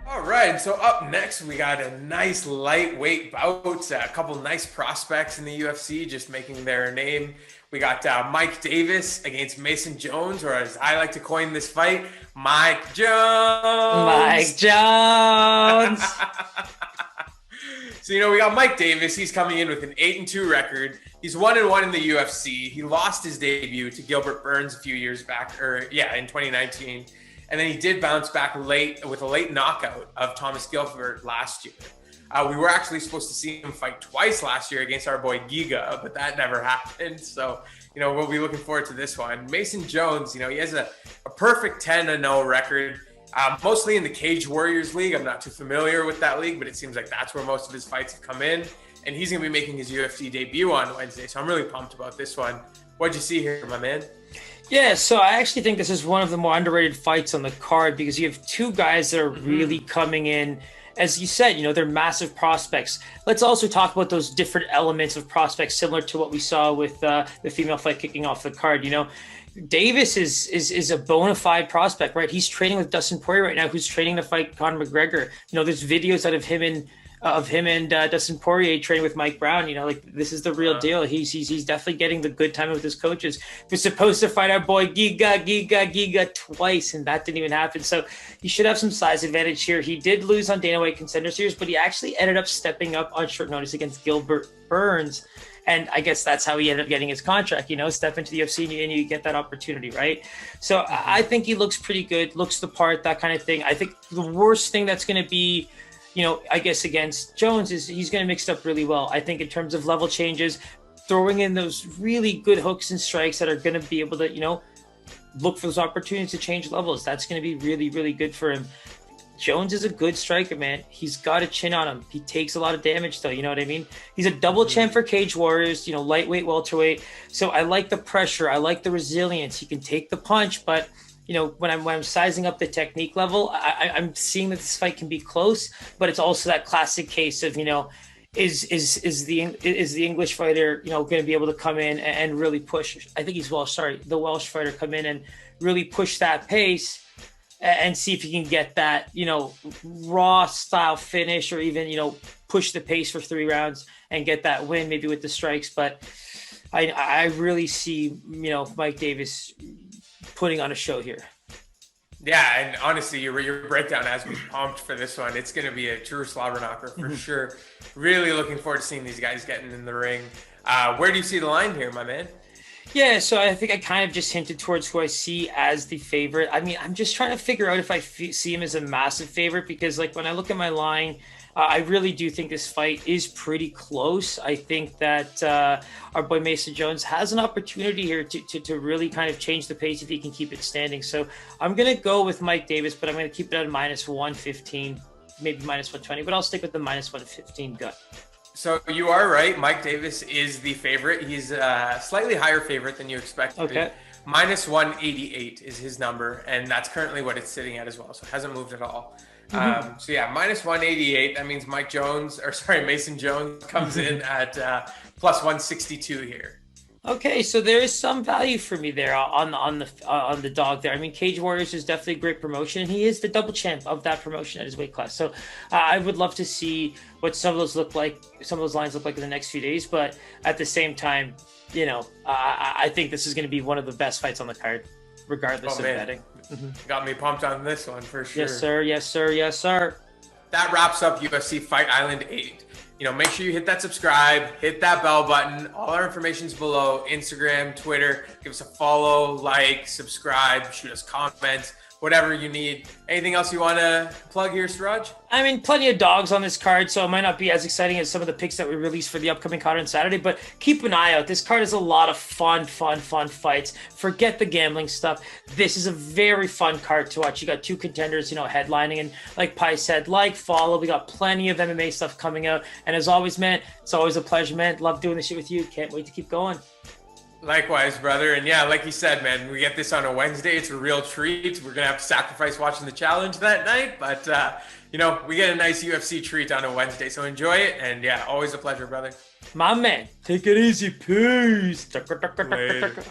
All right, so up next we got a nice lightweight bout. A couple nice prospects in the UFC just making their name. We got Mike Davis against Mason Jones, or as I like to coin this fight, Mike Mike Jones. Jones. So we got Mike Davis. He's coming in with an 8-2 record. He's 1-1 in the UFC. He lost his debut to Gilbert Burns a few years back, in 2019. And then he did bounce back late with a late knockout of Thomas Gilbert last year. We were actually supposed to see him fight twice last year against our boy Giga, but that never happened. So, we'll be looking forward to this one. Mason Jones, he has a perfect 10-0 record, mostly in the Cage Warriors League. I'm not too familiar with that league, but it seems like that's where most of his fights have come in. And he's going to be making his UFC debut on Wednesday. So I'm really pumped about this one. What'd you see here, my man? Yeah, so I actually think this is one of the more underrated fights on the card because you have two guys that are really coming in. As you said, they're massive prospects. Let's also talk about those different elements of prospects, similar to what we saw with the female fight kicking off the card. Davis is a bona fide prospect, right? He's training with Dustin Poirier right now, who's training to fight Conor McGregor. There's videos out of him and Dustin Poirier training with Mike Brown. This is the real deal. He's definitely getting the good time with his coaches. We're supposed to fight our boy Giga twice, and that didn't even happen. So he should have some size advantage here. He did lose on Dana White Contender Series, but he actually ended up stepping up on short notice against Gilbert Burns. And I guess that's how he ended up getting his contract, step into the UFC and you get that opportunity, right? So I think he looks pretty good, looks the part, that kind of thing. I think the worst thing that's going to be, I guess against Jones is he's going to mix it up really well. I think in terms of level changes, throwing in those really good hooks and strikes that are going to be able to, look for those opportunities to change levels. That's going to be really, really good for him. Jones is a good striker, man. He's got a chin on him. He takes a lot of damage, though. You know what I mean? He's a double champ for Cage Warriors, lightweight, welterweight. So I like the pressure. I like the resilience. He can take the punch, but when I'm sizing up the technique level, I'm seeing that this fight can be close, but it's also that classic case of is the English fighter going to be able to come in and really push? I think he's Welsh. Sorry, the Welsh fighter come in and really push that pace and see if he can get that raw style finish, or even push the pace for 3 rounds and get that win maybe with the strikes. But I really see Mike Davis putting on a show here. Yeah, and honestly, your breakdown has me pumped for this one. It's going to be a true slobber knocker for sure. Really looking forward to seeing these guys getting in the ring. Where do you see the line here, my man? Yeah, so I think I kind of just hinted towards who I see as the favorite. I mean, I'm just trying to figure out if I see him as a massive favorite because, when I look at my line, I really do think this fight is pretty close. I think that our boy Mason Jones has an opportunity here to really kind of change the pace if he can keep it standing. So I'm going to go with Mike Davis, but I'm going to keep it at minus 115, maybe minus 120, but I'll stick with the minus 115 gut. So you are right. Mike Davis is the favorite. He's a slightly higher favorite than you expected. Okay. Minus 188 is his number, and that's currently what it's sitting at as well. So it hasn't moved at all. So yeah, minus 188. That means Mason Jones comes in at plus 162 here. Okay, so there is some value for me there on the dog there. I mean, Cage Warriors is definitely a great promotion, and he is the double champ of that promotion at his weight class. So I would love to see what some of those lines look like in the next few days. But at the same time, I think this is going to be one of the best fights on the card, regardless of betting. Got me pumped on this one for sure. Yes, sir. Yes, sir. Yes, sir. That wraps up UFC Fight Island 8. Make sure you hit that subscribe, hit that bell button. All our information's below. Instagram, Twitter. Give us a follow, like, subscribe, shoot us comments, whatever you need. Anything else you want to plug here, Siraj? I mean, plenty of dogs on this card, so it might not be as exciting as some of the picks that we released for the upcoming card on Saturday, but keep an eye out. This card is a lot of fun fights. Forget the gambling stuff. This is a very fun card to watch. You got 2 contenders, headlining, and like Pi said, follow. We got plenty of MMA stuff coming out, and as always, man, it's always a pleasure, man. Love doing this shit with you. Can't wait to keep going. Likewise, brother. And yeah, like you said, man, we get this on a Wednesday. It's a real treat. We're going to have to sacrifice watching the challenge that night. But, we get a nice UFC treat on a Wednesday. So enjoy it. And yeah, always a pleasure, brother. My man, take it easy. Peace. Later.